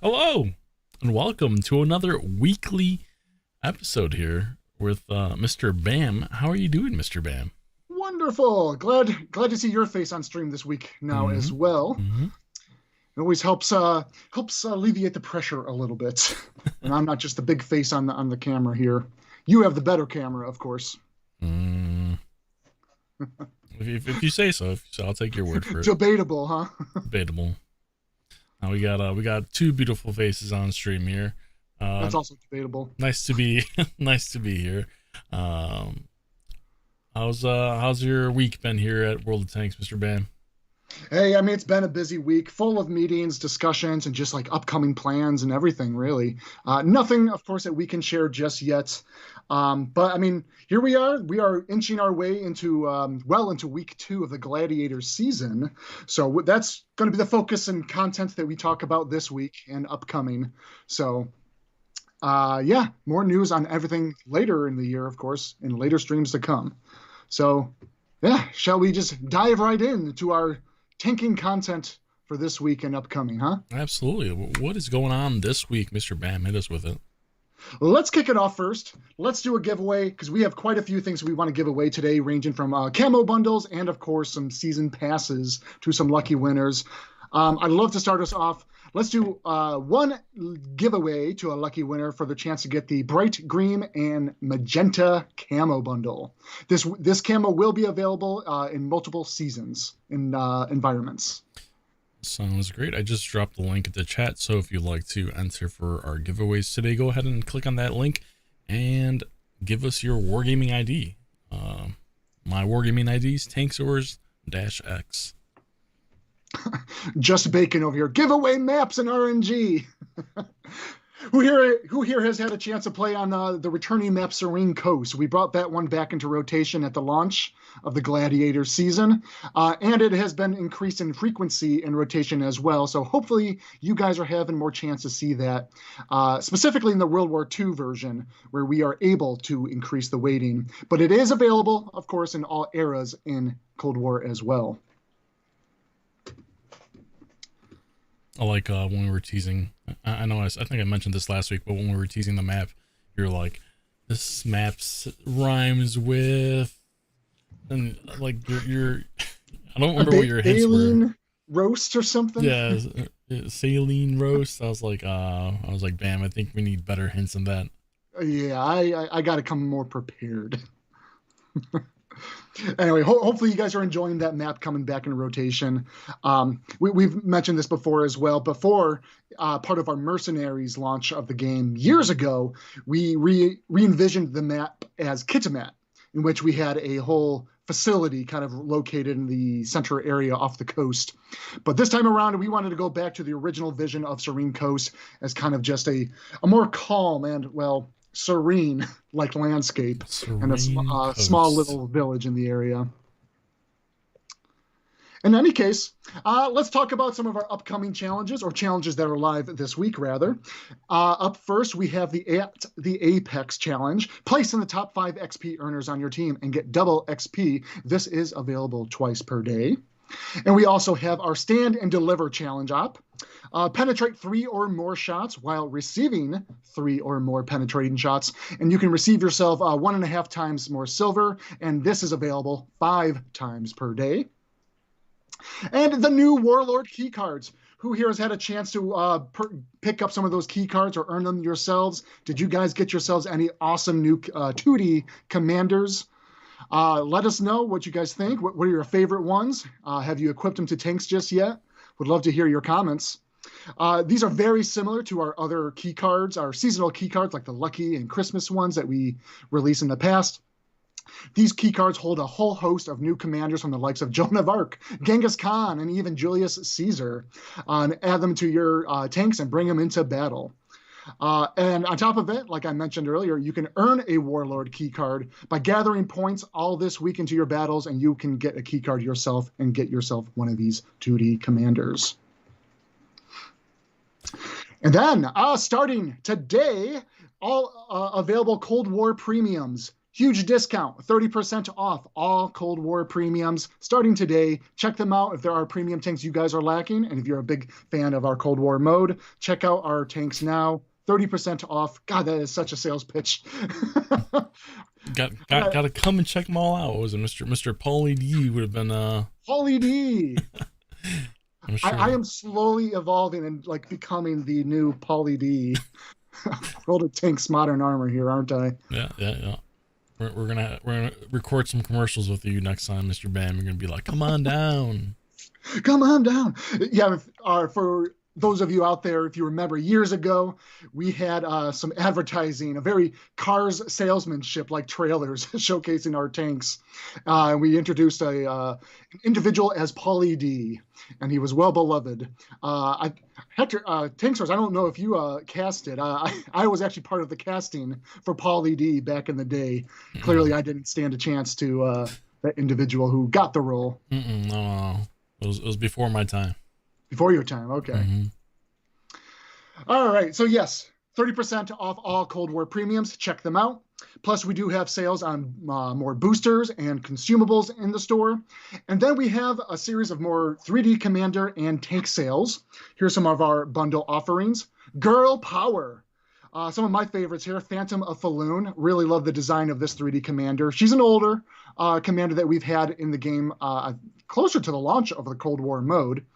Hello, and welcome to another weekly episode here with Mr. Bam. How are you doing, Mr. Bam? Wonderful. Glad to see your face on stream this week now hmm as well. hmm It always helps alleviate the pressure a little bit. And I'm not just the big face on the camera here. You have the better camera, of course. Mm, if you say so, I'll take your word for it. Debatable, huh? Debatable. Now we got two beautiful faces on stream here. That's also debatable. Nice to be nice to be here. Um, how's your week been here at World of Tanks, Mr. Bam? Hey, I mean, it's been a busy week, full of meetings, discussions, and just like upcoming plans and everything, really. Nothing, of course, that we can share just yet. But I mean, here we are. We are inching our way into into week 2 of the Gladiator season. So that's going to be the focus and content that we talk about this week and upcoming. So, yeah, more news on everything later in the year, of course, in later streams to come. So, yeah, shall we just dive right into our tanking content for this week and upcoming, huh? Absolutely. What is going on this week, Mr. Bam? Hit us with it. Let's kick it off first. Let's do a giveaway because we have quite a few things we want to give away today, ranging from camo bundles and, of course, some season passes to some lucky winners. I'd love to start us off. Let's do one giveaway to a lucky winner for the chance to get the bright green and magenta camo bundle. This camo will be available in multiple seasons in environments. Sounds great. I just dropped the link in the chat, so if you'd like to enter for our giveaways today, go ahead and click on that link and give us your Wargaming ID. My Wargaming ID is Tankz0rz-X. Just Bacon over here. Giveaway maps and RNG. Who here has had a chance to play on the returning map Serene Coast? We brought that one back into rotation at the launch of the Gladiator season, and it has been increased in frequency and rotation as well. So hopefully you guys are having more chance to see that, specifically in the World War II version, where we are able to increase the weighting. But it is available, of course, in all eras in Cold War as well. I like when we were teasing. I know I think I mentioned this last week, but when we were teasing the map, you're like, "This map rhymes with," and like you're I don't remember what your hints were. Saline roast or something. Yeah, saline roast. I was like, bam! I think we need better hints than that. Yeah, I got to come more prepared. Anyway, hopefully you guys are enjoying that map coming back in rotation. We've mentioned this before as well. Before part of our Mercenaries launch of the game years ago, we re-envisioned the map as Kitimat, in which we had a whole facility kind of located in the center area off the coast. But this time around, we wanted to go back to the original vision of Serene Coast as kind of just a more calm and, well, serene like landscape and a small little village in the area. In any case, let's talk about some of our upcoming challenges, or challenges that are live this week, rather. Up first, we have the Apex Challenge. Place in the top 5 XP earners on your team and get double XP. This is available twice per day. And we also have our Stand and Deliver Challenge op. Penetrate 3 or more shots while receiving 3 or more penetrating shots. And you can receive yourself 1.5 times more silver. And this is available 5 times per day. And the new Warlord key cards. Who here has had a chance to pick up some of those key cards or earn them yourselves? Did you guys get yourselves any awesome new 2D commanders? Let us know what you guys think. What are your favorite ones? Have you equipped them to tanks just yet? Would love to hear your comments. These are very similar to our other key cards, our seasonal key cards, like the Lucky and Christmas ones that we released in the past. These key cards hold a whole host of new commanders from the likes of Joan of Arc, Genghis Khan, and even Julius Caesar. And add them to your tanks and bring them into battle. And on top of it, like I mentioned earlier, you can earn a Warlord key card by gathering points all this week into your battles, and you can get a key card yourself and get yourself one of these 2D commanders. And then, starting today, all available Cold War premiums. Huge discount, 30% off all Cold War premiums starting today. Check them out if there are premium tanks you guys are lacking. And if you're a big fan of our Cold War mode, check out our tanks now. 30% off. God, that is such a sales pitch. Got to come and check them all out. What was it Mr. Paulie D would have been Paulie D. I'm sure. I am slowly evolving and like becoming the new Paulie D. World of Tanks Modern Armor here, aren't I? Yeah. We're gonna record some commercials with you next time, Mr. Bam. You're gonna be like, "Come on down, come on down." Yeah, for those of you out there, if you remember, years ago, we had some advertising, a very Cars salesmanship like trailers showcasing our tanks. We introduced an individual as Paulie D, and he was well beloved. Tankz0rz, I don't know if you cast it. I was actually part of the casting for Paulie D back in the day. Clearly, I didn't stand a chance to that individual who got the role. No. It was before my time. Before your time, okay. Mm-hmm. All right, so yes, 30% off all Cold War premiums. Check them out. Plus, we do have sales on more boosters and consumables in the store. And then we have a series of more 3D Commander and tank sales. Here's some of our bundle offerings. Girl Power. Some of my favorites here, Phantom of Falloon. Really love the design of this 3D Commander. She's an older commander that we've had in the game closer to the launch of the Cold War mode.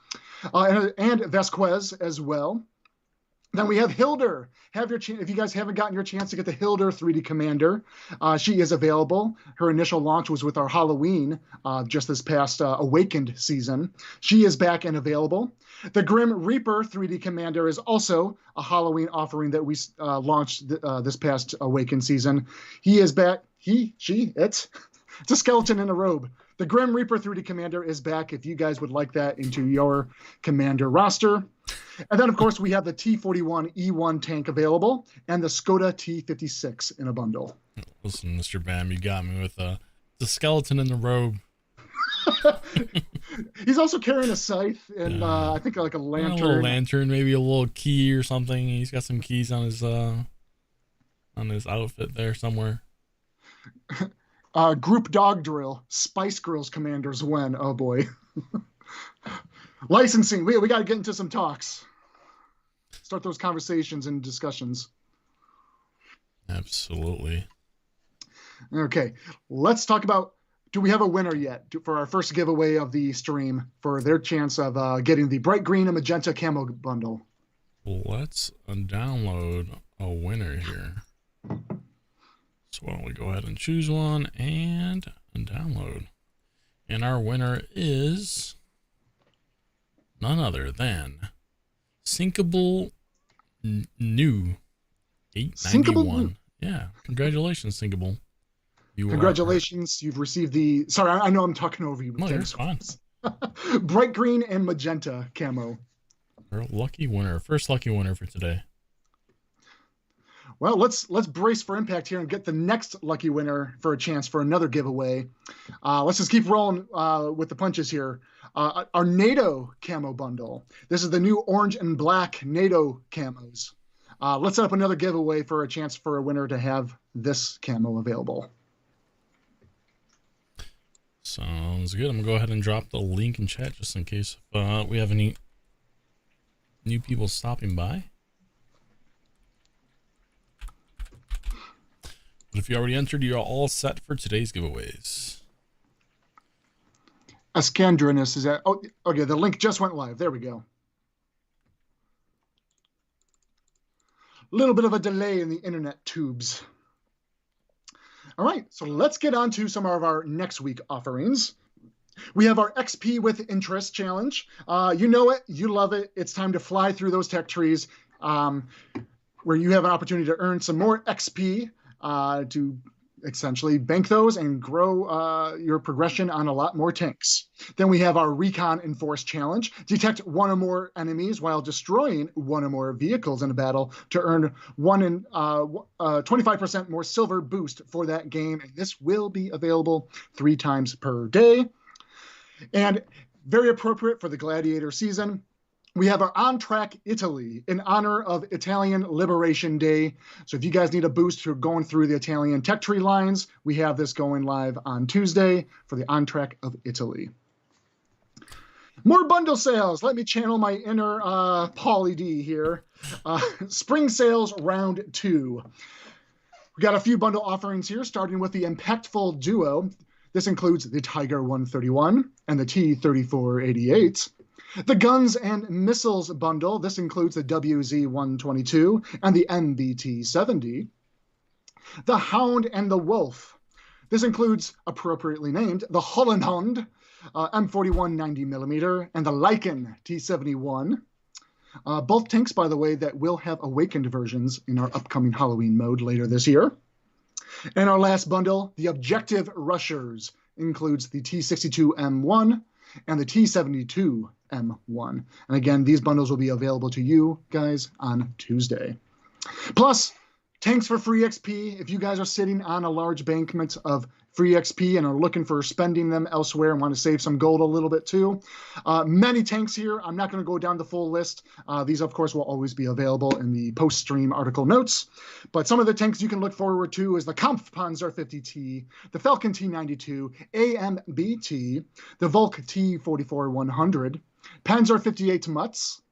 And Vasquez as well. Then we have Hilder. If you guys haven't gotten your chance to get the Hilder 3D Commander, she is available. Her initial launch was with our Halloween just this past Awakened season. She is back and available. The Grim Reaper 3D Commander is also a Halloween offering that we launched this past Awakened season. He is back. It's a skeleton in a robe. The Grim Reaper 3D Commander is back if you guys would like that into your commander roster. And then, of course, we have the T41 E1 tank available and the Skoda T56 in a bundle. Listen, Mr. Bam, you got me with the skeleton in the robe. He's also carrying a scythe and I think like a lantern. A little lantern, maybe a little key or something. He's got some keys on his outfit there somewhere. Group dog drill. Spice Girls commanders win. Oh boy. Licensing. We got to get into some talks. Start those conversations and discussions. Absolutely. Okay. Let's talk about, do we have a winner yet for our first giveaway of the stream for their chance of getting the bright green and magenta camo bundle? Let's download a winner here. So why don't we go ahead and choose one and download. And our winner is none other than Sinkable New 891. Yeah, congratulations, Sinkable. Congratulations, you've received the. Sorry, I know I'm talking over you. No, you're fine. Bright green and magenta camo. Our lucky winner, first lucky winner for today. Well, let's brace for impact here and get the next lucky winner for a chance for another giveaway. Let's just keep rolling with the punches here. Our NATO camo bundle. This is the new orange and black NATO camos. Let's set up another giveaway for a chance for a winner to have this camo available. Sounds good. I'm going to go ahead and drop the link in chat just in case we have any new people stopping by. But if you already entered, you're all set for today's giveaways. Ascandrinus is that? Oh, okay. The link just went live. There we go. A little bit of a delay in the internet tubes. All right, so let's get on to some of our next week offerings. We have our XP with Interest challenge. You know it, you love it. It's time to fly through those tech trees where you have an opportunity to earn some more XP to essentially bank those and grow your progression on a lot more tanks. Then we have our Recon Enforce challenge. Detect one or more enemies while destroying one or more vehicles in a battle to earn 25% more silver boost for that game. And this will be available 3 times per day. And very appropriate for the Gladiator season. We have our On Track Italy in honor of Italian Liberation Day. So if you guys need a boost for going through the Italian tech tree lines, we have this going live on Tuesday for the On Track of Italy. More bundle sales. Let me channel my inner Paulie D here. Spring sales round 2. We got a few bundle offerings here, starting with the Impactful Duo. This includes the Tiger 131 and the T-3488. The Guns and Missiles bundle. This includes the WZ-122 and the MBT-70. The Hound and the Wolf. This includes, appropriately named, the Hollandhund M41 90mm and the Lycan T-71. Both tanks, by the way, that will have awakened versions in our upcoming Halloween mode later this year. And our last bundle, the Objective Rushers, includes the T-62M1 and the T-72M1. And again, these bundles will be available to you guys on Tuesday. Plus, tanks for free XP. If you guys are sitting on a large bankment of free XP and are looking for spending them elsewhere and want to save some gold a little bit too, many tanks here. I'm not going to go down the full list. These, of course, will always be available in the post-stream article notes. But some of the tanks you can look forward to is the Kampfpanzer 50T, the Falcon T92, AMBT, the Volk T-44-100, Panzer 58 Mutz,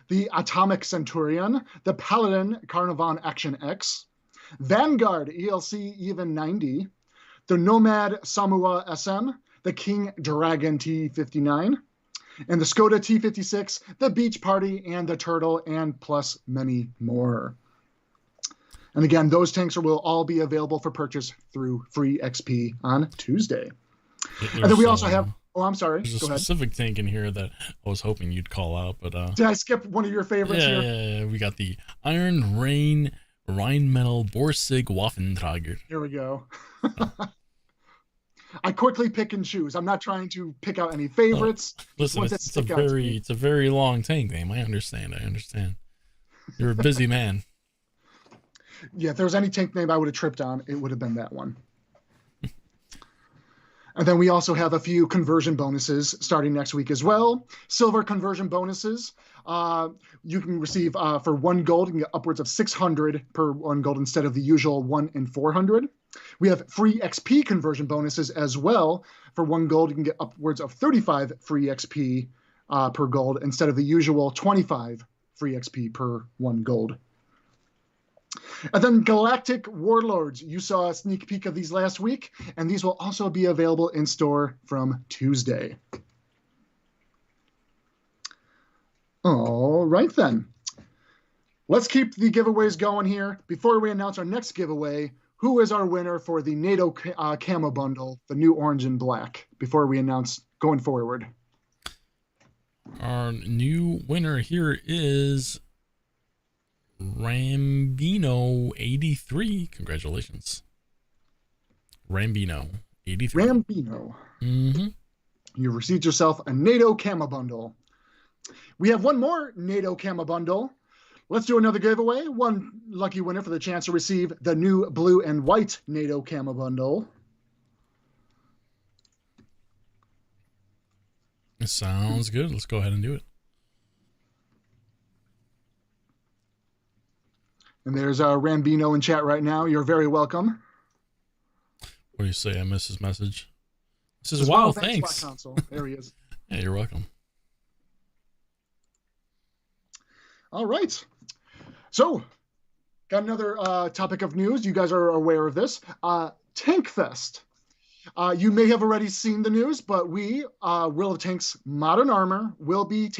the Atomic Centurion, the Paladin Carnarvon Action X, Vanguard ELC Even 90, the Nomad Samuwa SM, the King Dragon T-59, and the Skoda T-56, the Beach Party, and the Turtle, and plus many more. And again, those tanks will all be available for purchase through free XP on Tuesday. And then we also have... Oh, I'm sorry. There's Go a ahead. specific tank in here that I was hoping you'd call out, but Did I skip one of your favorites here? Yeah, we got the Iron Rain Rheinmetall Borsig Waffenträger. Here we go. I quickly pick and choose. I'm not trying to pick out any favorites. Listen, it's a very long tank name. I understand. You're a busy man. Yeah, if there was any tank name I would have tripped on, it would have been that one. And then we also have a few conversion bonuses starting next week as well. Silver conversion bonuses. You can receive for 1 gold, you can get upwards of 600 per 1 gold instead of the usual 1 in 400. We have free XP conversion bonuses as well. For 1 gold, you can get upwards of 35 free XP per gold instead of the usual 25 free XP per 1 gold. And then Galactic Warlords. You saw a sneak peek of these last week, and these will also be available in store from Tuesday. All right, then. Let's keep the giveaways going here. Before we announce our next giveaway, who is our winner for the NATO camo bundle, the new orange and black, before we announce going forward? Our new winner here is Rambino83. Congratulations. Rambino83. Rambino. Mm-hmm. You received yourself a NATO camo bundle. We have one more NATO camo bundle. Let's do another giveaway. One lucky winner for the chance to receive the new blue and white NATO camo bundle. It sounds good. Let's go ahead and do it. And there's Rambino in chat right now. You're very welcome. What do you say? I missed his message. This is wow, thanks. Console. There he is. Yeah, you're welcome. All right. So, got another topic of news. You guys are aware of this. Tankfest. You may have already seen the news, but we, Will of Tanks Modern Armor, will be at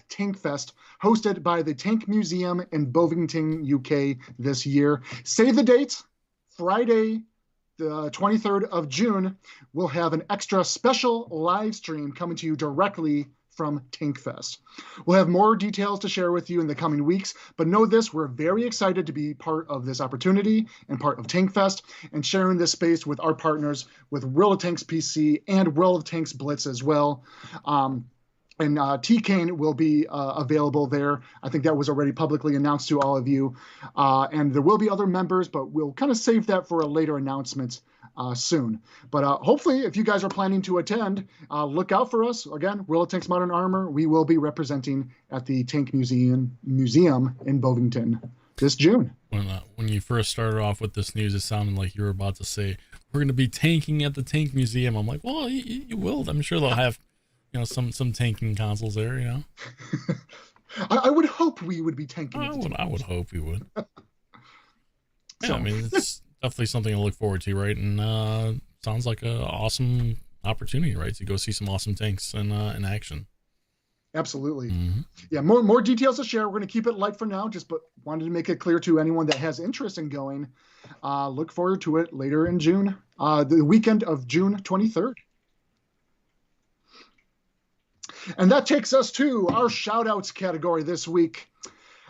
Tankfest, hosted by the Tank Museum in Bovington, UK this year. Save the date, Friday, the 23rd of June. We'll have an extra special live stream coming to you directly from Tankfest. We'll have more details to share with you in the coming weeks, but know this, we're very excited to be part of this opportunity and part of Tankfest and sharing this space with our partners with World of Tanks PC and World of Tanks Blitz as well. And T-Cane will be available there. I think that was already publicly announced to all of you. And there will be other members, but we'll kind of save that for a later announcement soon. But hopefully, if you guys are planning to attend, look out for us. Again, World of Tanks Modern Armor. We will be representing at the Tank Museum in Bovington this June. When you first started off with this news, it sounded like you were about to say, we're going to be tanking at the Tank Museum. I'm like, well, you will. I'm sure they'll have, some tanking consoles there, I would hope we would be tanking. I would hope we would. Yeah, I mean, it's definitely something to look forward to, right? And sounds like an awesome opportunity, right, to go see some awesome tanks in action. Absolutely. Mm-hmm. Yeah, more details to share. We're going to keep it light for now, but wanted to make it clear to anyone that has interest in going. Look forward to it later in June, the weekend of June 23rd. And that takes us to our shout-outs category this week.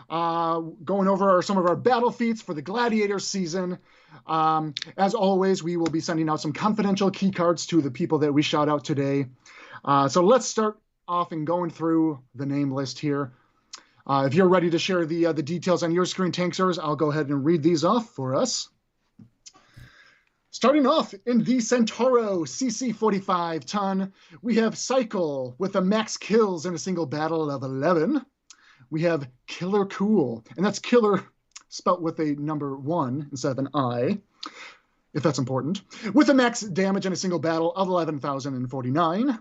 Going over some of our battle feats for the Gladiator season. As always, we will be sending out some confidential key cards to the people that we shout out today. So let's start off and going through the name list here. If you're ready to share the details on your screen, Tankz0rz, I'll go ahead and read these off for us. Starting off in the Centauro CC-45 ton, we have Cycle with a max kills in a single battle of 11. We have Killer Cool, and that's Killer spelt with a number 1 instead of an I, if that's important, with a max damage in a single battle of 11,049.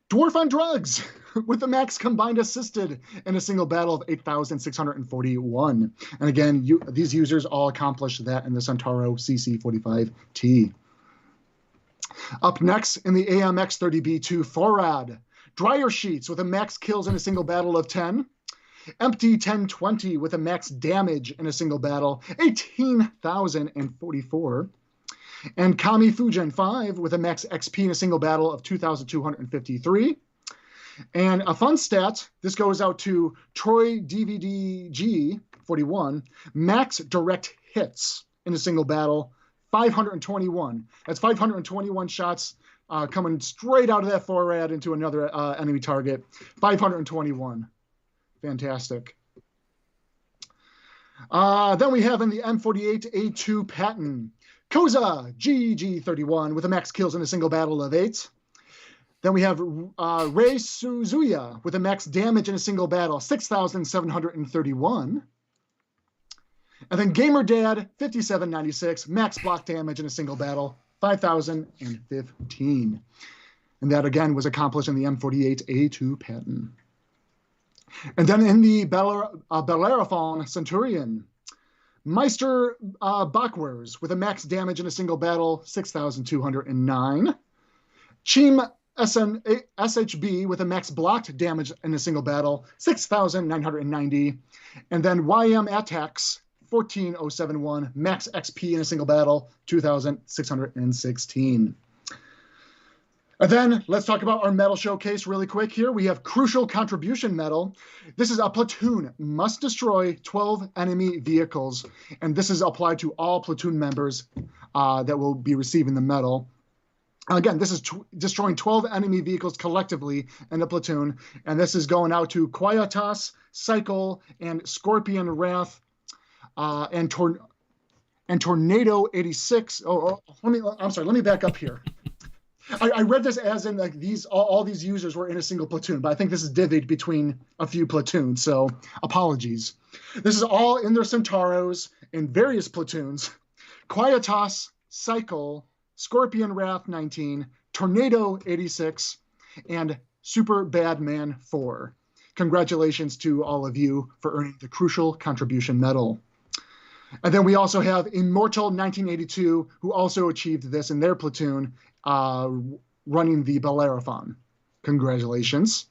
Dwarf on Drugs, with a max combined assisted in a single battle of 8,641. And again, these users all accomplished that in the Centauro CC-45T. Up next in the AMX-30B2 Forad, Dryer Sheets with a max kills in a single battle of 10. Empty 1020 with a max damage in a single battle, 18,044. And Kami Fugen 5 with a max XP in a single battle of 2,253. And a fun stat, this goes out to Troy DVDG 41, max direct hits in a single battle, 521. That's 521 shots coming straight out of that forad into another enemy target, 521. Fantastic. Then we have in the M48A2 Patton, Koza GG31 with a max kills in a single battle of 8. Then we have Rei Suzuya with a max damage in a single battle, 6,731. And then GamerDad 5796, max block damage in a single battle, 5,015. And that again was accomplished in the M48A2 Patton. And then in the Bellerophon Centurion, Meister Bakwers with a max damage in a single battle, 6,209. Chim SHB with a max blocked damage in a single battle, 6,990. And then YM Attacks 14071, max XP in a single battle, 2,616. And then let's talk about our medal showcase really quick here. We have Crucial Contribution Medal. This is a platoon must destroy 12 enemy vehicles. And this is applied to all platoon members that will be receiving the medal. Again, this is destroying 12 enemy vehicles collectively in a platoon. And this is going out to Quietas, Cycle, and Scorpion Wrath, and Tornado 86. Let me back up here. I read this as in like all these users were in a single platoon, but I think this is divvied between a few platoons, so apologies. This is all in their Centauros in various platoons. Quietas, Cycle, Scorpion Wrath 19, Tornado 86, and Super Bad Man 4. Congratulations to all of you for earning the Crucial Contribution Medal. And then we also have Immortal 1982, who also achieved this in their platoon, running the Bellerophon. Congratulations.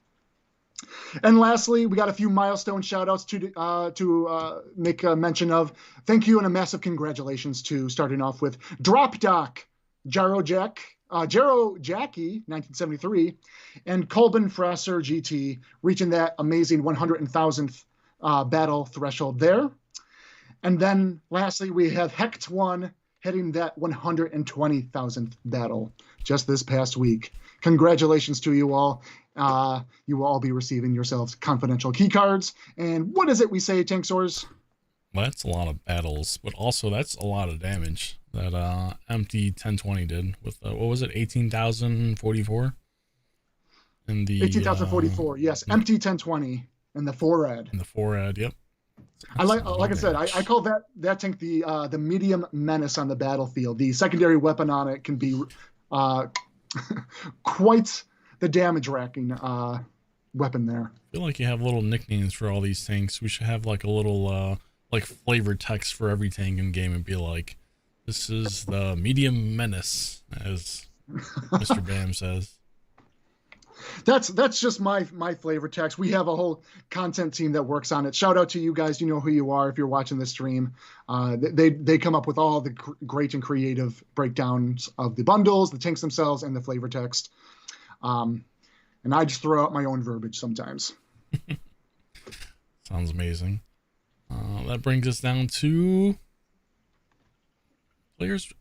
And lastly, we got a few milestone shout-outs to make a mention of. Thank you and a massive congratulations to, starting off with Drop Doc, Jaro Jackie, 1973, and Colbin Frasser GT, reaching that amazing 100,000th battle threshold there. And then lastly, we have Hecht1 hitting that 120,000th battle just this past week. Congratulations to you all. You will all be receiving yourselves confidential key cards. And what is it we say, Tankz0rz? Well, that's a lot of battles, but also that's a lot of damage. that empty 1020 did with what was it, 18,044 in the 18,044. Yes, empty 1020 and the 4 ad. in the 4 ad. Yep. I like I said, I call that tank the medium menace on the battlefield. The secondary weapon on it can be quite the damage racking weapon there. I feel like you have little nicknames for all these tanks. We should have like a little like flavor text for every tank in game and be like, this is the medium menace, as Mr. Bam says. That's just my flavor text. We have a whole content team that works on it. Shout out to you guys. You know who you are if you're watching the stream. They come up with all the great and creative breakdowns of the bundles, the tanks themselves, and the flavor text. And I just throw out my own verbiage sometimes. Sounds amazing. That brings us down to players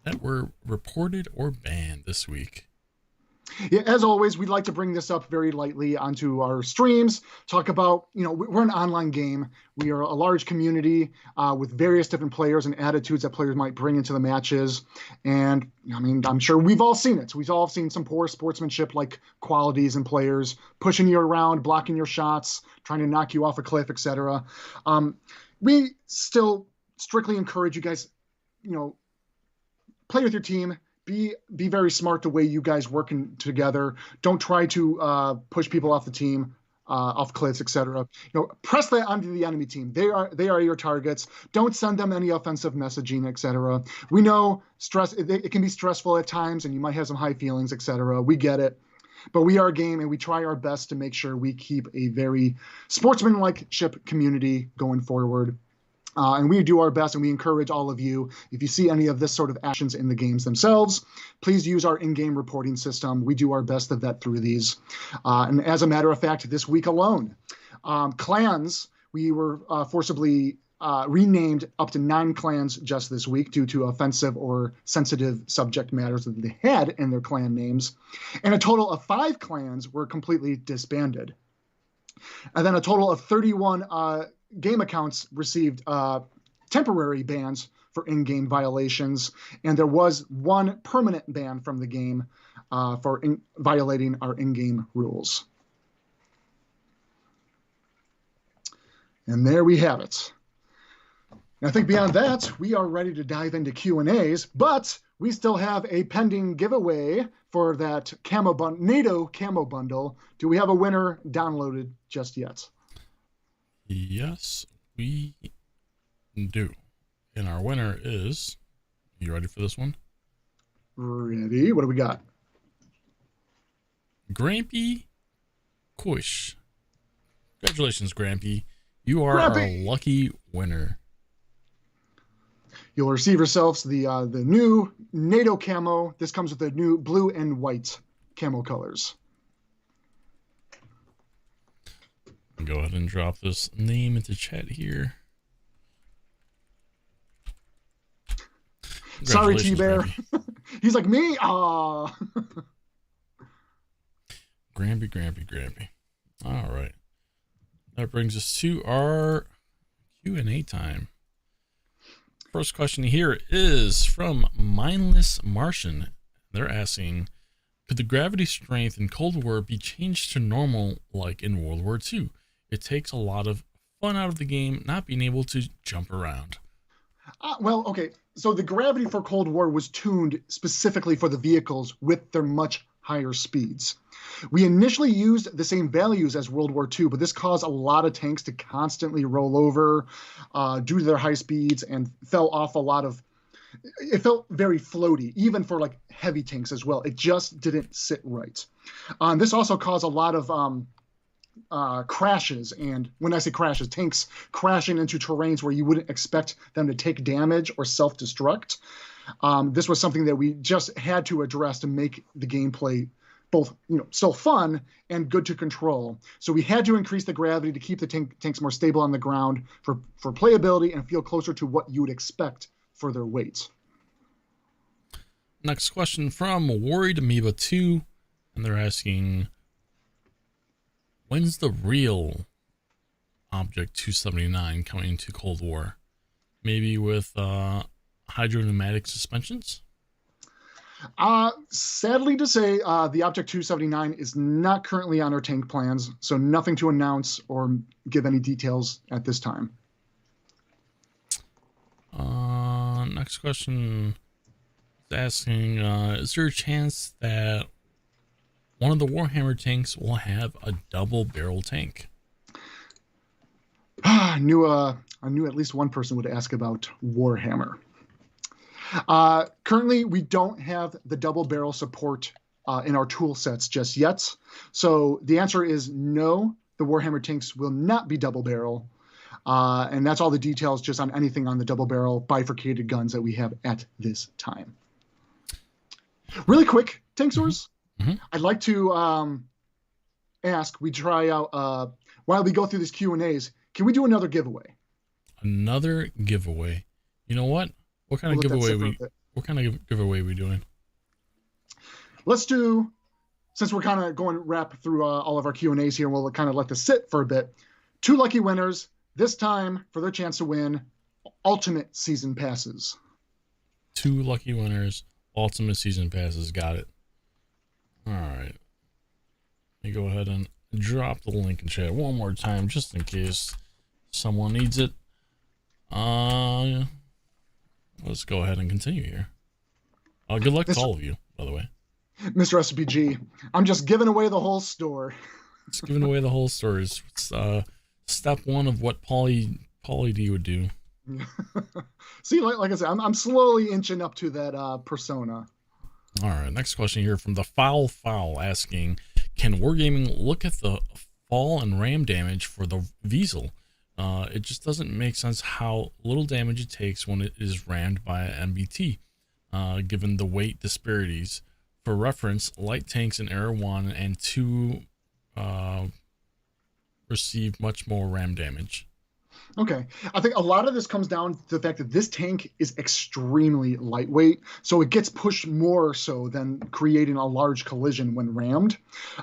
that were reported or banned this week. Yeah, as always, we'd like to bring this up very lightly onto our streams, talk about, we're an online game. We are a large community with various different players and attitudes that players might bring into the matches. And I mean, I'm sure we've all seen it. We've all seen some poor sportsmanship like qualities in players, pushing you around, blocking your shots, trying to knock you off a cliff, etc. We still strictly encourage you guys, play with your team. Be very smart the way you guys working together. Don't try to push people off the team, off cliffs, etc. Press that onto the enemy team. They are your targets. Don't send them any offensive messaging, etc. We know stress. It can be stressful at times, and you might have some high feelings, etc. We get it, but we are a game, and we try our best to make sure we keep a very sportsmanlike ship community going forward. And we do our best, and we encourage all of you, if you see any of this sort of actions in the games themselves, please use our in-game reporting system. We do our best to vet through these. And as a matter of fact, this week alone, clans, we were forcibly renamed up to 9 clans just this week due to offensive or sensitive subject matters that they had in their clan names. And a total of 5 clans were completely disbanded. And then a total of 31 game accounts received temporary bans for in-game violations, and there was 1 permanent ban from the game for violating our in-game rules. And there we have it. And I think beyond that, we are ready to dive into Q&As, but we still have a pending giveaway for that NATO camo bundle. Do we have a winner downloaded just yet? Yes, we do. And our winner is, you ready for this one? Ready. What do we got? Grampy Kush. Congratulations, Grampy. You are our lucky winner. You'll receive yourselves the new NATO camo. This comes with the new blue and white camo colors. Go ahead and drop this name into chat here. Sorry, T-Bear. He's like me. Ah. Grampy. All right. That brings us to our Q&A time. First question here is from Mindless Martian. They're asking, could the gravity strength in Cold War be changed to normal like in World War II? It takes a lot of fun out of the game not being able to jump around. Well, okay. So the gravity for Cold War was tuned specifically for the vehicles with their much higher speeds. We initially used the same values as World War II, but this caused a lot of tanks to constantly roll over due to their high speeds and fell off a lot of... It felt very floaty, even for like heavy tanks as well. It just didn't sit right. This also caused a lot of crashes, and when I say crashes, tanks crashing into terrains where you wouldn't expect them to take damage or self-destruct. This was something that we just had to address to make the gameplay both, still fun and good to control. So we had to increase the gravity to keep the tanks more stable on the ground for playability and feel closer to what you would expect for their weight. Next question from Worried Amoeba 2, and they're asking, when's the real Object 279 coming to Cold War? Maybe with hydropneumatic suspensions? Sadly to say, the Object 279 is not currently on our tank plans, so nothing to announce or give any details at this time. Next question is asking, is there a chance that one of the Warhammer tanks will have a double barrel tank? I knew at least one person would ask about Warhammer. Currently, we don't have the double barrel support in our tool sets just yet. So the answer is no, the Warhammer tanks will not be double barrel. And that's all the details just on anything on the double barrel bifurcated guns that we have at this time. Really quick, Tankz0rz, I'd like to ask, we try out, while we go through these Q&As, can we do another giveaway? Another giveaway. You know what? What kind of giveaway we doing? Let's do, since we're kind of going to wrap through all of our Q&As here, we'll kind of let this sit for a bit. 2 lucky winners this time for their chance to win Ultimate Season Passes. 2 lucky winners, Ultimate Season Passes. Got it. All right. Let me go ahead and drop the link in chat one more time just in case someone needs it. Let's go ahead and continue here. Good luck to all of you, by the way. Mr. SPG, I'm just giving away the whole store. It's giving away the whole store. It's step 1 of what Pauly D would do. See, like I said, I'm slowly inching up to that persona. All right, next question here from the Foul asking, can Wargaming look at the fall and ram damage for the Weasel? It just doesn't make sense how little damage it takes when it is rammed by an MBT, given the weight disparities. For reference, light tanks in Era 1 and 2 receive much more ram damage. Okay. I think a lot of this comes down to the fact that this tank is extremely lightweight, so it gets pushed more so than creating a large collision when rammed.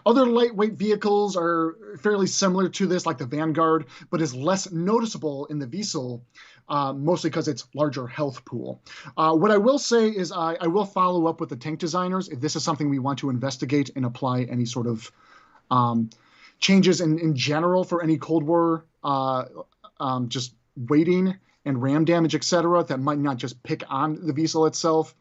Other lightweight vehicles are fairly similar to this, like the Vanguard, but is less noticeable in the Weasel, mostly because it's larger health pool. What I will say is I will follow up with the tank designers if this is something we want to investigate and apply any sort of changes in general for any Cold War just weighting and ram damage, etc., that might not just pick on the Weasel itself.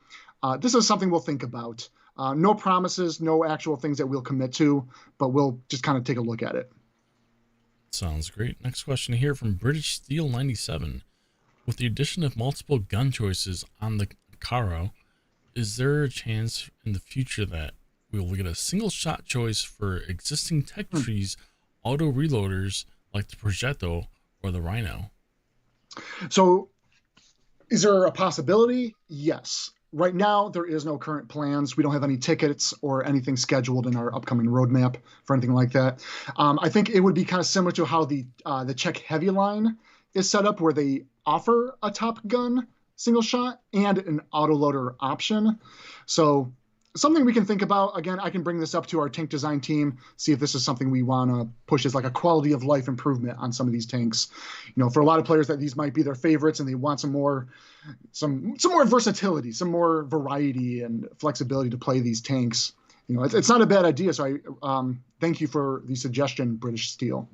This is something we'll think about. No promises, no actual things that we'll commit to, but we'll just kind of take a look at it. Sounds great. Next question here from British Steel 97. With the addition of multiple gun choices on the Caro, is there a chance in the future that we will get a single shot choice for existing tech trees, auto reloaders like the Progetto or the Rhino? So is there a possibility? Yes. Right now, there is no current plans. We don't have any tickets or anything scheduled in our upcoming roadmap for anything like that. I think it would be kind of similar to how the Czech Heavy line is set up, where they offer a Top Gun single shot and an autoloader option. So something we can think about. Again, I can bring this up to our tank design team, see if this is something we want to push as like a quality of life improvement on some of these tanks. You know, for a lot of players that these might be their favorites and they want some more versatility, some more variety and flexibility to play these tanks. You know, it's not a bad idea. So I thank you for the suggestion, British Steel.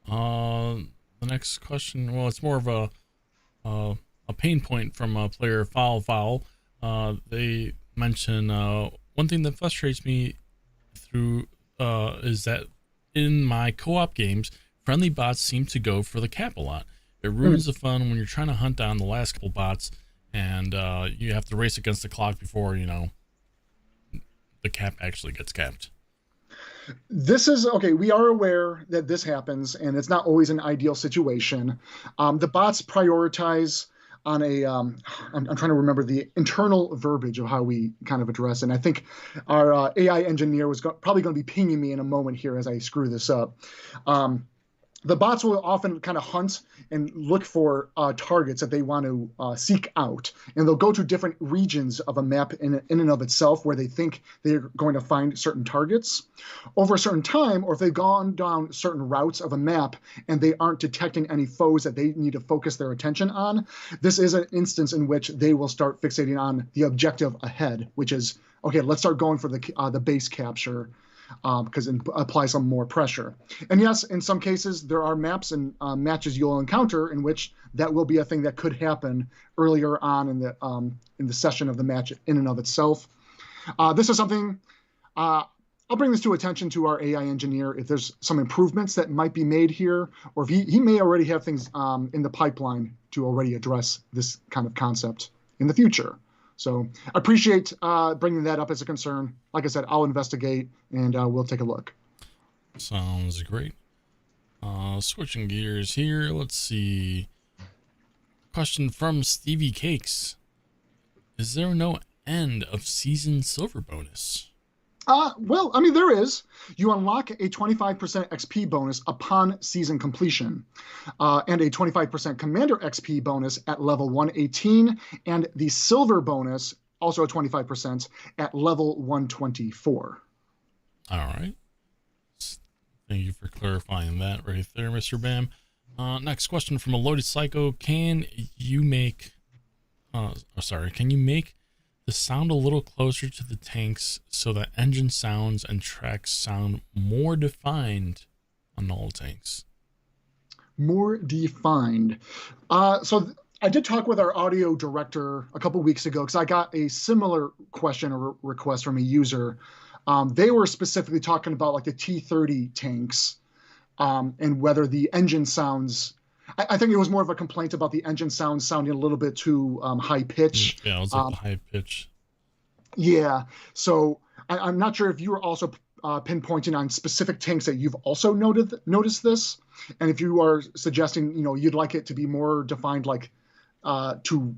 The next question, well, it's more of a pain point from a player Foul. They mention one thing that frustrates me is that in my co-op games, friendly bots seem to go for the cap a lot. It ruins the fun when you're trying to hunt down the last couple bots and you have to race against the clock before, you know, the cap actually gets capped. This is okay. We are aware that this happens, and it's not always an ideal situation. The bots prioritize on a. I'm trying to remember the internal verbiage of how we kind of address it. And I think our AI engineer was probably going to be pinging me in a moment here as I screw this up. the bots will often kind of hunt and look for targets that they want to seek out. And they'll go to different regions of a map in and of itself where they think they're going to find certain targets. Over a certain time, or if they've gone down certain routes of a map and they aren't detecting any foes that they need to focus their attention on, this is an instance in which they will start fixating on the objective ahead, which is, okay, let's start going for the base capture, because it applies some more pressure. And yes, in some cases, there are maps and matches you'll encounter in which that will be a thing that could happen earlier on in the session of the match in and of itself. This is something, I'll bring this to attention to our AI engineer if there's some improvements that might be made here, or if he may already have things in the pipeline to already address this kind of concept in the future. So I appreciate bringing that up as a concern. Like I said, I'll investigate and we'll take a look. Sounds great. Switching gears here. Let's see. Question from Stevie Cakes. Is there no end of season silver bonus? Well, I mean, there is. You unlock a 25% XP bonus upon season completion, and a 25% commander XP bonus at level 118, and the silver bonus, also a 25%, at level 124. All right. Thank you for clarifying that right there, Mr. Bam. Next question from a loaded psycho. Can you make the sound a little closer to the tanks so that engine sounds and tracks sound more defined on all tanks? More defined. So I did talk with our audio director a couple weeks ago because I got a similar question or request from a user. They were specifically talking about like the T-30 tanks and whether the engine sounds... I think it was more of a complaint about the engine sound sounding a little bit too high pitch. Yeah, it was like the high pitch. Yeah, so I'm not sure if you were also pinpointing on specific tanks that you've also noticed this, and if you are suggesting, you'd like it to be more defined, like to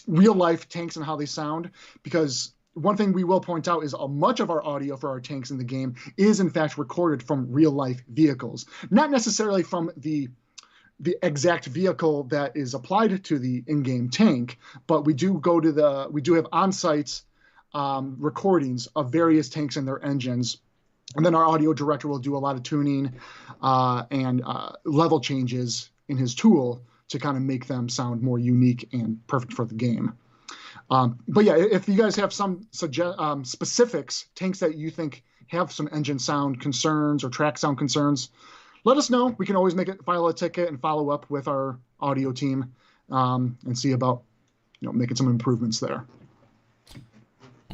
real life tanks and how they sound, because one thing we will point out is much of our audio for our tanks in the game is in fact recorded from real life vehicles, not necessarily from the exact vehicle that is applied to the in-game tank, but we do have on-site recordings of various tanks and their engines, and then our audio director will do a lot of tuning and level changes in his tool to kind of make them sound more unique and perfect for the game. But yeah, if you guys have some specifics, tanks that you think have some engine sound concerns or track sound concerns, let us know. We can always file a ticket and follow up with our audio team and see about making some improvements there.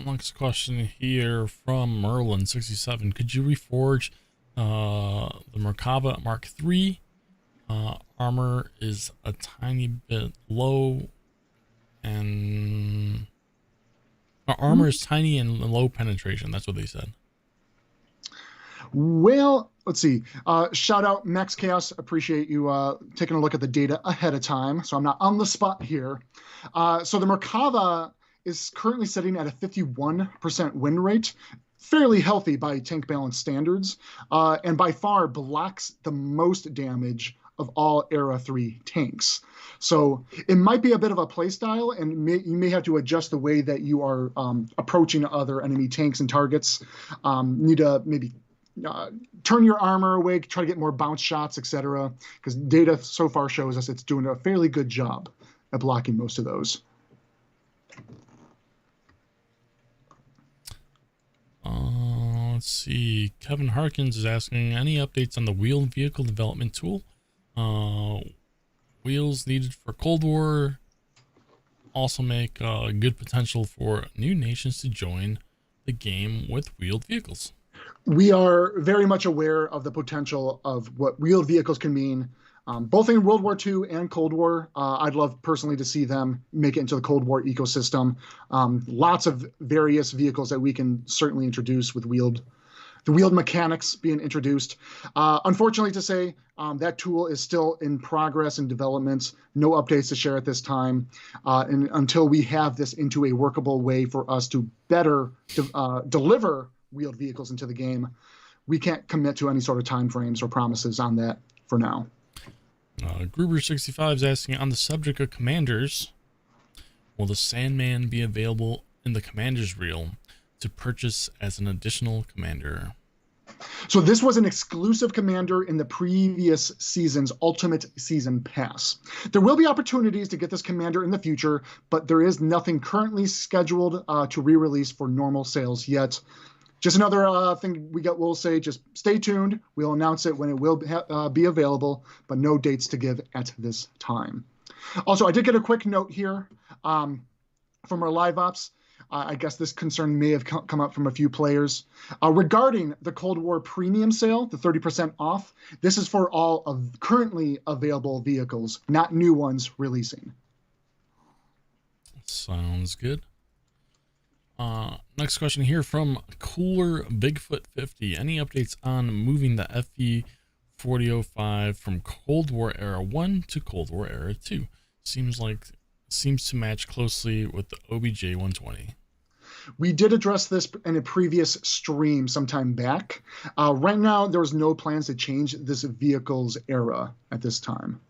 Next question here from Merlin67. Could you reforge the Merkava Mark III? Armor is a tiny bit low, and armor is tiny and low penetration. That's what they said. Well, let's see. Shout out Max Chaos. Appreciate you taking a look at the data ahead of time, so I'm not on the spot here. So the Merkava is currently sitting at a 51% win rate, fairly healthy by tank balance standards, and by far blocks the most damage of all Era 3 tanks. So it might be a bit of a playstyle, and you may have to adjust the way that you are approaching other enemy tanks and targets. Need to maybe turn your armor away, try to get more bounce shots, etc. Because data so far shows us it's doing a fairly good job at blocking most of those. Let's see. Kevin Harkins is asking, any updates on the wheeled vehicle development tool? Wheels needed for Cold War also make good potential for new nations to join the game with wheeled vehicles. We are very much aware of the potential of what wheeled vehicles can mean, both in World War II and Cold War. I'd love personally to see them make it into the Cold War ecosystem. Lots of various vehicles that we can certainly introduce with the wheeled mechanics being introduced. Unfortunately to say, that tool is still in progress and development. No updates to share at this time. And until we have this into a workable way for us to better deliver wheeled vehicles into the game, we can't commit to any sort of time frames or promises on that for now. Gruber65 is asking, on the subject of commanders, will the Sandman be available in the commander's reel to purchase as an additional commander? So this was an exclusive commander in the previous season's Ultimate Season Pass. There will be opportunities to get this commander in the future, but there is nothing currently scheduled to re-release for normal sales yet. Just another thing we'll say, just stay tuned. We'll announce it when it will be available, but no dates to give at this time. Also, I did get a quick note here from our live ops. I guess this concern may have come up from a few players. Regarding the Cold War premium sale, the 30% off, this is for all of currently available vehicles, not new ones releasing. Sounds good. Next question here from Cooler Bigfoot 50. Any updates on moving the FE 4005 from Cold War Era 1 to Cold War Era 2? Seems to match closely with the OBJ 120. We did address this in a previous stream sometime back. Right now, there's no plans to change this vehicle's era at this time.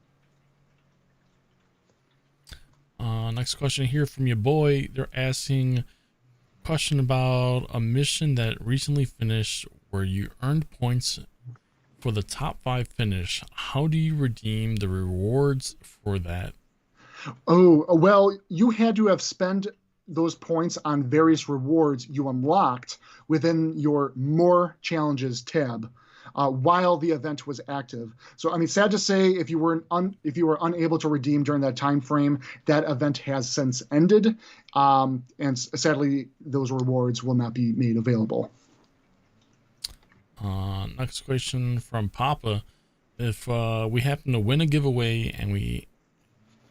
Next question here from your boy. They're asking question about a mission that recently finished where you earned points for the top 5 finish. How do you redeem the rewards for that? Oh, well, you had to have spent those points on various rewards you unlocked within your More Challenges tab while the event was active. So, I mean, sad to say, if you were unable to redeem during that time frame, that event has since ended, and sadly, those rewards will not be made available. Next question from Papa. If we happen to win a giveaway and we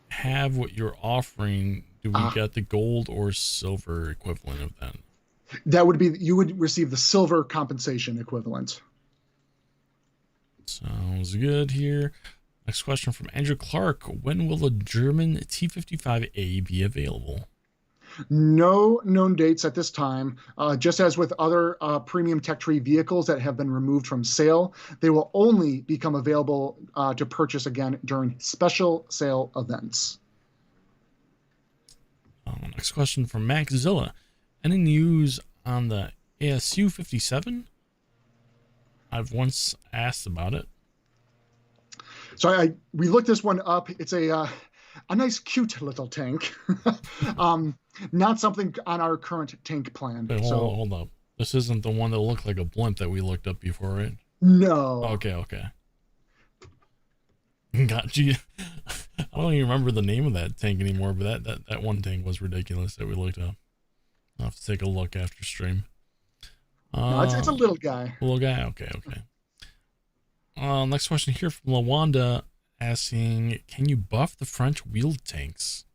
have what you're offering, do we get the gold or silver equivalent of that? That would be, you would receive the silver compensation equivalent. Sounds good here. Next question from Andrew Clark. When will the German T55A be available? No known dates at this time. Just as with other premium tech tree vehicles that have been removed from sale, they will only become available to purchase again during special sale events. Next question from Max Zilla. Any news on the ASU 57? I've once asked about it. So we looked this one up. It's a nice, cute little tank. Not something on our current tank plan. Wait, hold up. This isn't the one that looked like a blimp that we looked up before, right? No. Okay. Got you. I don't even remember the name of that tank anymore, but that one tank was ridiculous that we looked up. I'll have to take a look after stream. No, it's a little guy. Little guy? Okay. Next question here from Lawanda asking, can you buff the French wheeled tanks?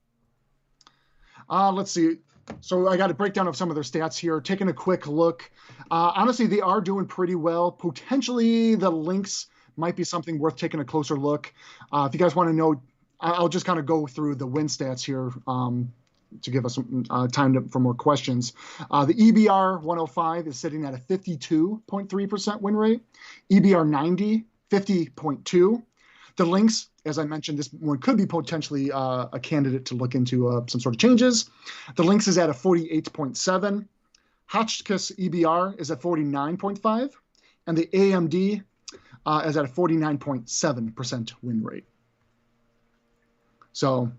Let's see. So I got a breakdown of some of their stats here. Taking a quick look. Honestly, they are doing pretty well. Potentially the links might be something worth taking a closer look. If you guys want to know, I'll just kind of go through the win stats here to give us some time for more questions. The EBR 105 is sitting at a 52.3% win rate. EBR 90, 50.2. The links, as I mentioned, this one could be potentially a candidate to look into some sort of changes. The links is at a 48.7. Hotchkiss EBR is at 49.5. And the AMD is at a 49.7% win rate. So,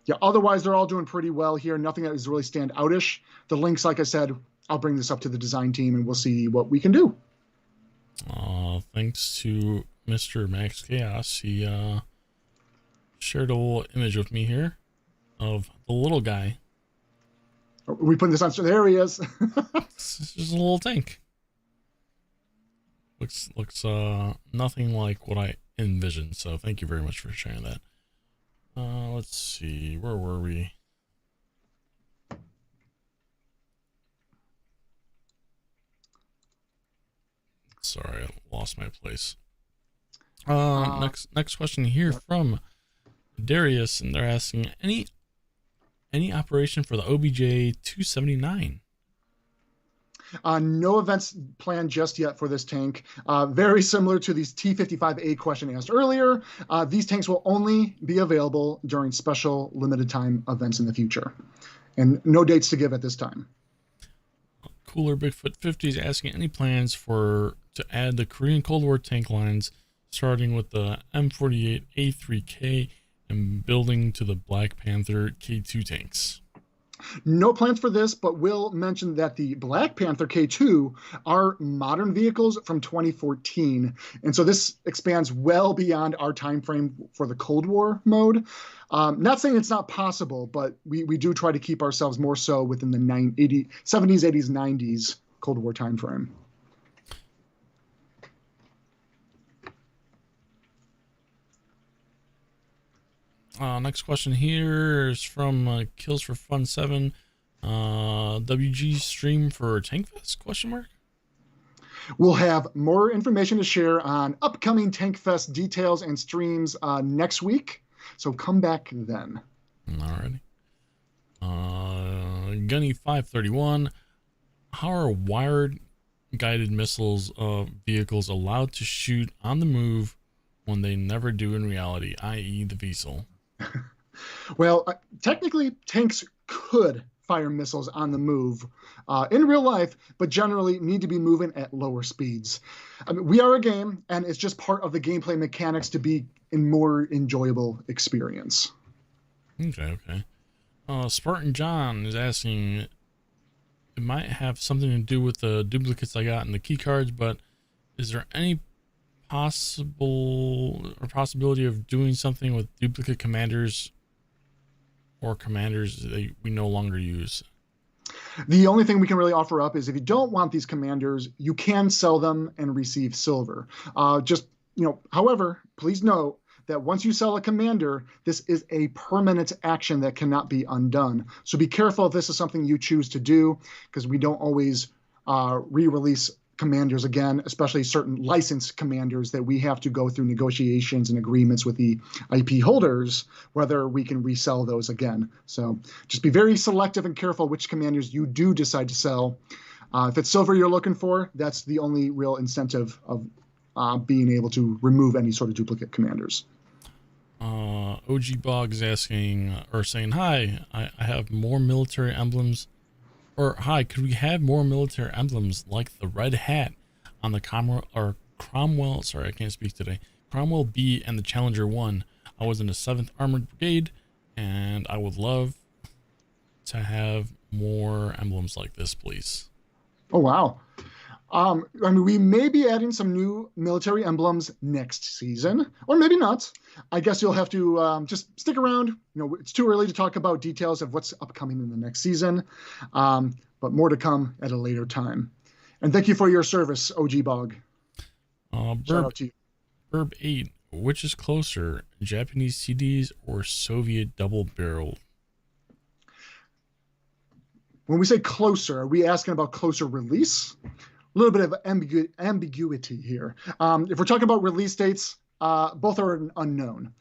yeah, otherwise they're all doing pretty well here. Nothing that is really stand outish. The links, like I said, I'll bring this up to the design team and we'll see what we can do. Thanks to Mr. Max Chaos. He shared a little image with me here of the little guy. Are we putting this on? There he is. It's just a little tank. Looks nothing like what I envisioned. So thank you very much for sharing that. Let's see, where were we? Sorry, I lost my place. Next question here from Darius, and they're asking any operation for the OBJ 279. No events planned just yet for this tank. Very similar to these T55A question asked earlier. These tanks will only be available during special limited time events in the future. And no dates to give at this time. Cooler Bigfoot 50 is asking any plans to add the Korean Cold War tank lines, starting with the M48A3K and building to the Black Panther K2 tanks. No plans for this, but will mention that the Black Panther K2 are modern vehicles from 2014. And so this expands well beyond our time frame for the Cold War mode. Not saying it's not possible, but we do try to keep ourselves more so within the 70s, 80s, 90s Cold War time frame. Next question here is from Kills for Fun 7. WG stream for Tankfest? Question mark. We'll have more information to share on upcoming Tankfest details and streams next week. So come back then. Alrighty. Gunny 531. How are wired guided missiles vehicles allowed to shoot on the move when they never do in reality, i.e. the VSOL? Well, technically, tanks could fire missiles on the move in real life, but generally need to be moving at lower speeds. I mean, we are a game, and it's just part of the gameplay mechanics to be a more enjoyable experience. Okay. Spartan John is asking, it might have something to do with the duplicates I got in the key cards, but is there any possibility of doing something with duplicate commanders or commanders that we no longer use? The only thing we can really offer up is if you don't want these commanders, you can sell them and receive silver. However, please note that once you sell a commander, this is a permanent action that cannot be undone. So be careful if this is something you choose to do, because we don't always re-release commanders again, especially certain licensed commanders that we have to go through negotiations and agreements with the IP holders, whether we can resell those again. So just be very selective and careful which commanders you do decide to sell. If it's silver you're looking for, that's the only real incentive of being able to remove any sort of duplicate commanders. OG Bog is asking or saying, hi, I have more military emblems. Or, hi, could we have more military emblems like the red hat on the Cromwell, sorry, I can't speak today, Cromwell B and the Challenger 1. I was in the 7th Armored Brigade, and I would love to have more emblems like this, please. Oh, wow. We may be adding some new military emblems next season, or maybe not. I guess you'll have to just stick around. It's too early to talk about details of what's upcoming in the next season, but more to come at a later time. And thank you for your service, OG Bog. Shout out to you. Burb 8, which is closer, Japanese CDs or Soviet double-barreled? When we say closer, are we asking about closer release? A little bit of ambiguity here. If we're talking about release dates, both are unknown.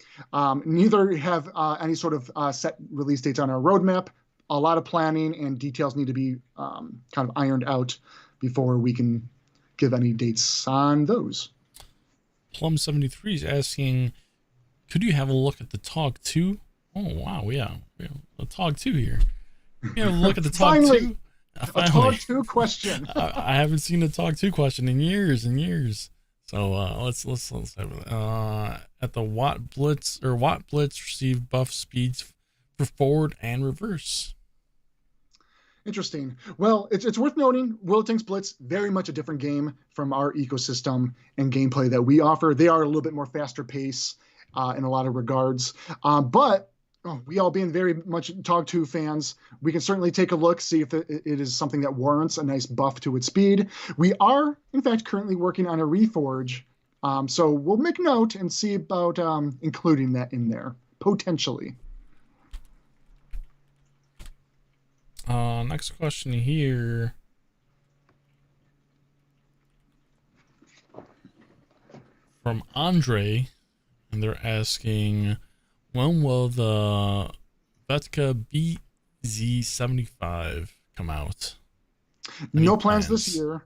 Neither have any sort of set release dates on our roadmap. A lot of planning and details need to be kind of ironed out before we can give any dates on those. Plum73 is asking, could you have a look at the TOG 2? Oh, wow, yeah. We have a TOG 2 here. We have a look at the TOG 2. A TOG 2 question. I haven't seen a TOG 2 question in years and years. So let's have it. At the WoT Blitz received buff speeds for forward and reverse. Interesting. Well, it's worth noting World Tanks Blitz, very much a different game from our ecosystem and gameplay that we offer. They are a little bit more faster pace in a lot of regards. But we all being very much TOG 2 fans, we can certainly take a look, see if it is something that warrants a nice buff to its speed. We are, in fact, currently working on a reforge, so we'll make note and see about including that in there, potentially. Next question here. From Andre, and they're asking, when will the Vetka BZ75 come out? Any No plans this plans? year.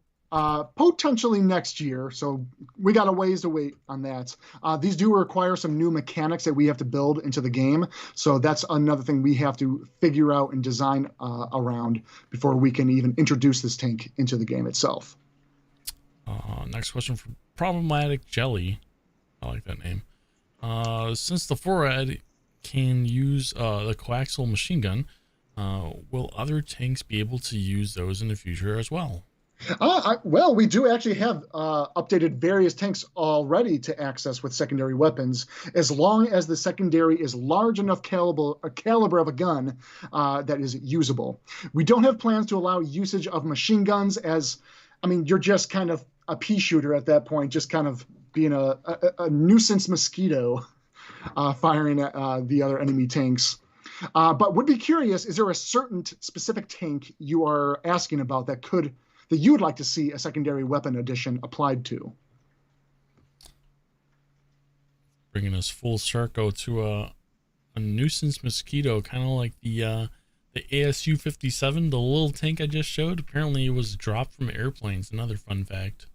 Potentially next year. So we got a ways to wait on that. These do require some new mechanics that we have to build into the game. So that's another thing we have to figure out and design around before we can even introduce this tank into the game itself. Next question from Problematic Jelly. I like that name. Since the 4-red can use the coaxial machine gun, will other tanks be able to use those in the future as well? Well, we do actually have updated various tanks already to access with secondary weapons, as long as the secondary is large enough caliber of a gun that is usable. We don't have plans to allow usage of machine guns, as, I mean, you're just kind of a pea shooter at that point, just kind of being a nuisance mosquito firing at the other enemy tanks. But would be curious, is there a certain specific tank you are asking about that you would like to see a secondary weapon addition applied to? Bringing us full circle to a nuisance mosquito, kind of like the ASU-57, the little tank I just showed. Apparently, it was dropped from airplanes. Another fun fact.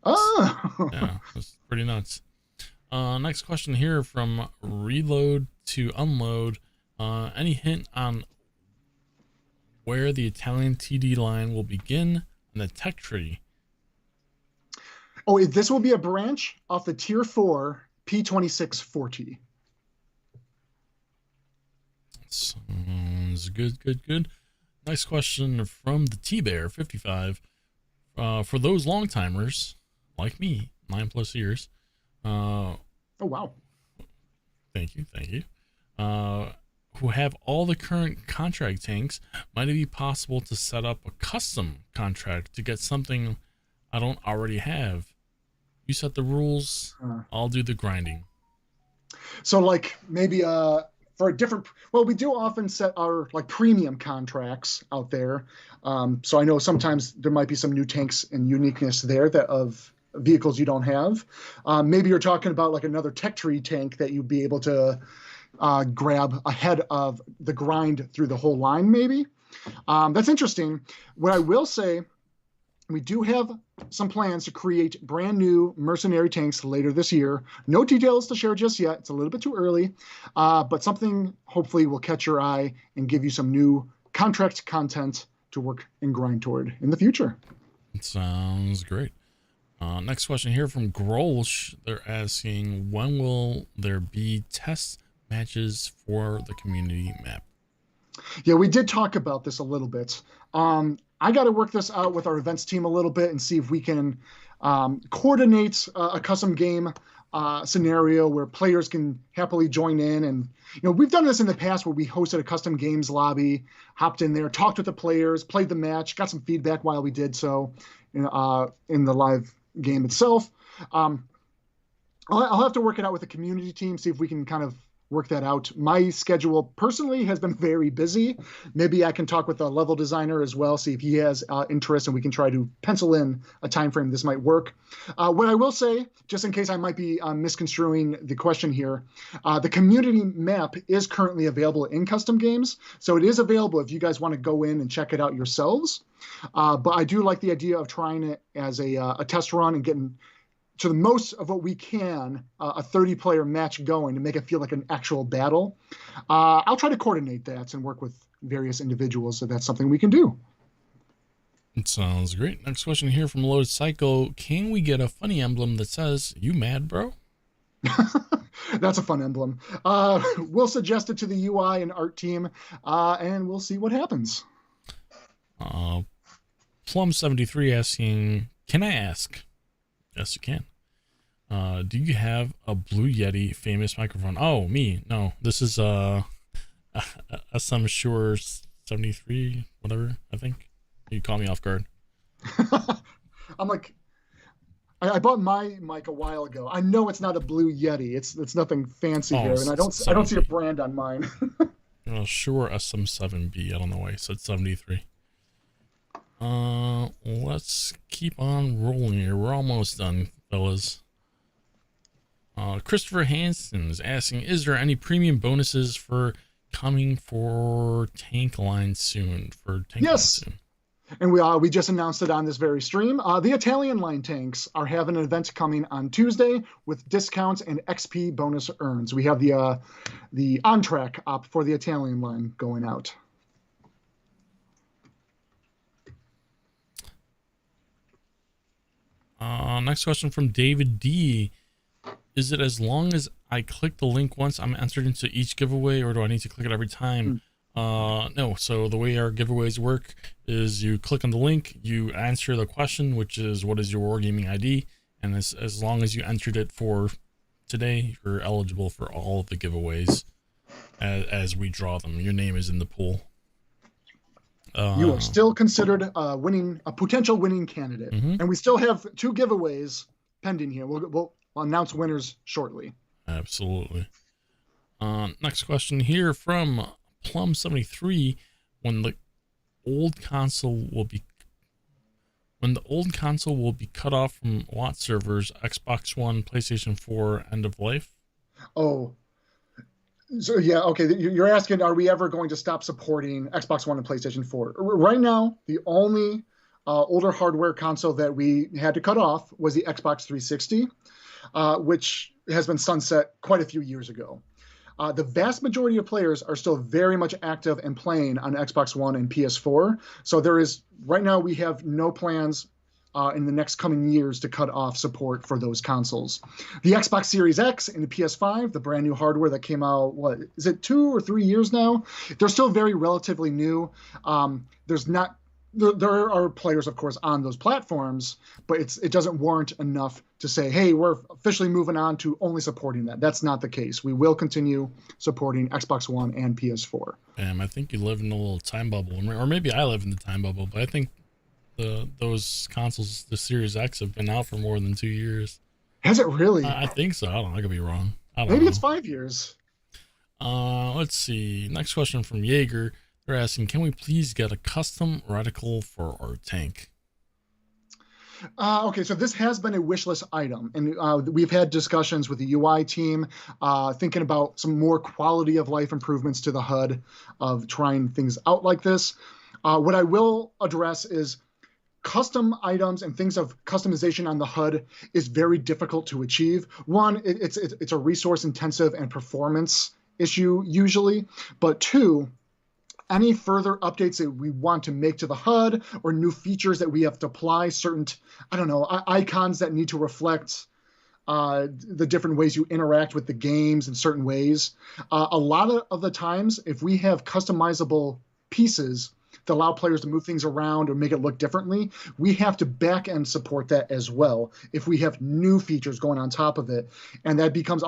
Oh, Yeah, that's pretty nuts. Next question here from Reload to Unload. Any hint on where the Italian TD line will begin on the tech tree? oh, this will be a branch off the Tier 4 P2640. Sounds good. Next question from the T-Bear 55. For those long timers like me, 9+ years. Oh, wow. Thank you. Who have all the current contract tanks, might it be possible to set up a custom contract to get something I don't already have? You set the rules, I'll do the grinding. So, like, maybe for a different, well, we do often set our like premium contracts out there. So I know sometimes there might be some new tanks and uniqueness there that of vehicles you don't have. Maybe you're talking about like another tech tree tank that you'd be able to grab ahead of the grind through the whole line, maybe. That's interesting. What I will say, we do have some plans to create brand new mercenary tanks later this year. No details to share just yet. It's a little bit too early, but something hopefully will catch your eye and give you some new contract content to work and grind toward in the future. It sounds great. Next question here from Grolsch. They're asking, when will there be test matches for the community map? Yeah, we did talk about this a little bit. I got to work this out with our events team a little bit and see if we can coordinate a custom game scenario where players can happily join in. And, you know, we've done this in the past where we hosted a custom games lobby, hopped in there, talked with the players, played the match, got some feedback while we did so in the live game itself. I'll have to work it out with the community team, see if we can kind of work that out. My schedule personally has been very busy. Maybe I can talk with a level designer as well, see if he has interest, and we can try to pencil in a time frame this might work. What I will say, just in case I might be misconstruing the question here, the community map is currently available in custom games, so it is available if you guys want to go in and check it out yourselves. But I do like the idea of trying it as a test run and getting to the most of what we can, a 30-player match going to make it feel like an actual battle. I'll try to coordinate that and work with various individuals so that's something we can do. It sounds great. Next question here from Load Psycho. Can we get a funny emblem that says, "You mad, bro"? That's a fun emblem. We'll suggest it to the UI and art team, and we'll see what happens. Plum73 asking, can I ask? Yes, you can. Do you have a Blue Yeti famous microphone? Oh, me. No, this is some Shure 73, whatever, I think. You caught me off guard. I'm like, I bought my mic a while ago. I know it's not a Blue Yeti. It's nothing fancy here, and I don't see a brand on mine. Shure SM7B. I don't know why I said 73. Let's keep on rolling here. We're almost done, fellas. Christopher Hansen is asking, is there any premium bonuses for coming for Tank Line soon? Yes. And we just announced it on this very stream. The Italian line tanks are having an event coming on Tuesday with discounts and XP bonus earns. We have the on track op for the Italian line going out. Next question from David D. Is it as long as I click the link once I'm entered into each giveaway, or do I need to click it every time? No. So the way our giveaways work is you click on the link, you answer the question, which is what is your Wargaming ID, and as long as you entered it for today, you're eligible for all of the giveaways as we draw them. Your name is in the pool. You are still considered a potential winning candidate, and we still have 2 giveaways pending here. We'll announce winners shortly. Absolutely. Next question here from Plum73: when the old console will be cut off from WoT servers, Xbox One, PlayStation 4 end of life? Oh. So yeah, okay. You're asking, are we ever going to stop supporting Xbox One and PlayStation 4? Right now, the only older hardware console that we had to cut off was the Xbox 360, which has been sunset quite a few years ago. The vast majority of players are still very much active and playing on Xbox One and PS4. So right now we have no plans in the next coming years to cut off support for those consoles. The Xbox Series X and the PS5, the brand new hardware that came out, what is it, 2 or 3 years now? They're still very relatively new. There are players, of course, on those platforms, but it doesn't warrant enough to say, hey, we're officially moving on to only supporting that. That's not the case. We will continue supporting Xbox One and PS4. I think you live in a little time bubble, or maybe I live in the time bubble, but I think those consoles, the Series X, have been out for more than 2 years. Has it really? I think so. I don't know. I could be wrong. Maybe it's 5 years. Let's see. Next question from Jaeger. They're asking, can we please get a custom reticle for our tank? Okay, so this has been a wish list item, and we've had discussions with the UI team, thinking about some more quality of life improvements to the HUD of trying things out like this. What I will address is custom items and things of customization on the HUD is very difficult to achieve. One, it's a resource intensive and performance issue usually, but 2, any further updates that we want to make to the HUD or new features that we have to apply, certain, icons that need to reflect the different ways you interact with the games in certain ways. A lot of the times, if we have customizable pieces that allow players to move things around or make it look differently, we have to back end support that as well if we have new features going on top of it. And that becomes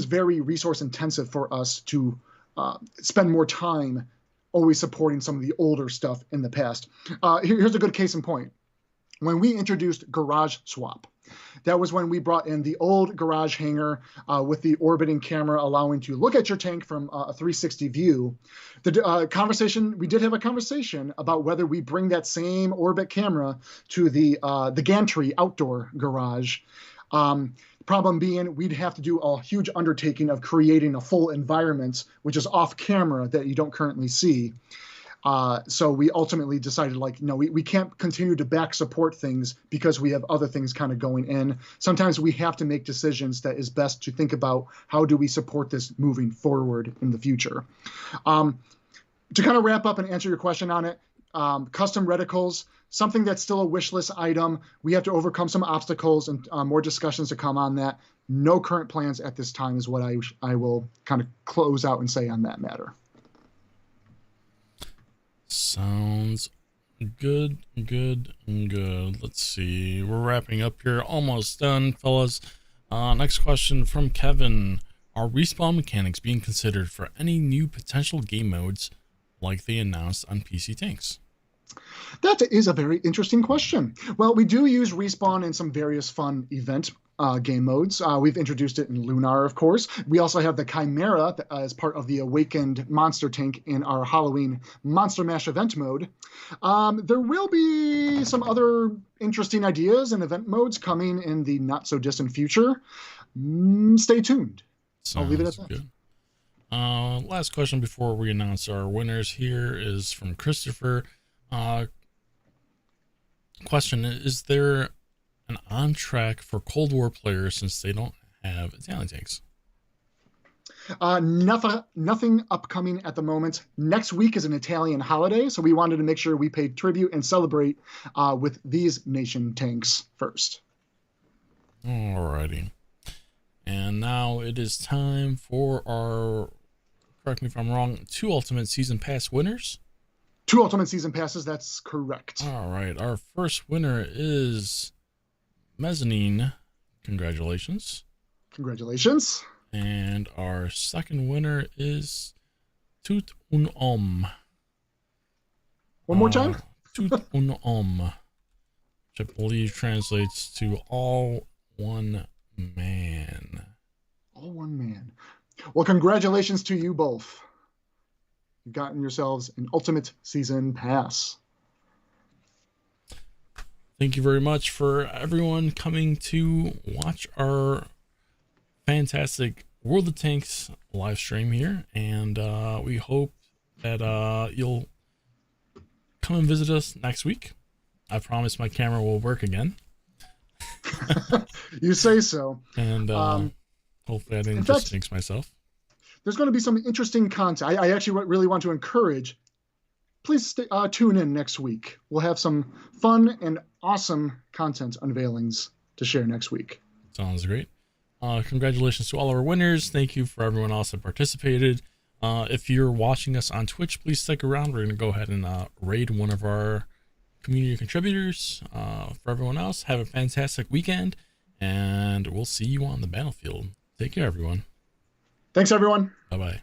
very resource intensive for us to spend more time always supporting some of the older stuff in the past. Here's a good case in point. When we introduced Garage Swap, that was when we brought in the old garage hanger with the orbiting camera allowing to look at your tank from a 360 view. We did have a conversation about whether we bring that same orbit camera to the gantry outdoor garage. Problem being, we'd have to do a huge undertaking of creating a full environment, which is off camera that you don't currently see. So we ultimately decided, no, we can't continue to back support things because we have other things kind of going in. Sometimes we have to make decisions that is best to think about how do we support this moving forward in the future. To kind of wrap up and answer your question on it, custom reticles, something that's still a wish list item. We have to overcome some obstacles and more discussions to come on that. No current plans at this time is what I will kind of close out and say on that matter. Sounds good. Let's see. We're wrapping up here. Almost done, fellas. Next question from Kevin. Are respawn mechanics being considered for any new potential game modes like they announced on PC Tanks? That is a very interesting question. Well, we do use respawn in some various fun event game modes. We've introduced it in Lunar, of course. We also have the Chimera as part of the Awakened Monster Tank in our Halloween Monster Mash event mode. There will be some other interesting ideas and event modes coming in the not-so-distant future. Stay tuned. I'll leave it at that. Good. Last question before we announce our winners here is from Christopher. Question: is there an on track for Cold War players since they don't have Italian tanks? Nothing upcoming at the moment. Next week is an Italian holiday, so we wanted to make sure we paid tribute and celebrate with these nation tanks first. Alrighty. And now it is time for our, correct me if I'm wrong, 2 Ultimate Season Pass winners. 2 Ultimate Season Passes, that's correct. Alright, our first winner is Mezzanine. Congratulations. Congratulations. And our second winner is Tout un homme. One more time? Tout un homme, which I believe translates to all one man. All one man. Well, congratulations to you both. You've gotten yourselves an Ultimate Season Pass. Thank you very much for everyone coming to watch our fantastic World of Tanks live stream here, and we hope that you'll come and visit us next week. I promise my camera will work again. You say so. And hopefully I didn't just jinx myself. There's going to be some interesting content. I actually really want to encourage, please tune in next week. We'll have some fun and awesome content unveilings to share next week. Sounds great. Congratulations to all our winners. Thank you for everyone else that participated. If you're watching us on Twitch, please stick around. We're going to go ahead and raid one of our community contributors. For everyone else, have a fantastic weekend, and we'll see you on the battlefield. Take care, everyone. Thanks, everyone. Bye-bye.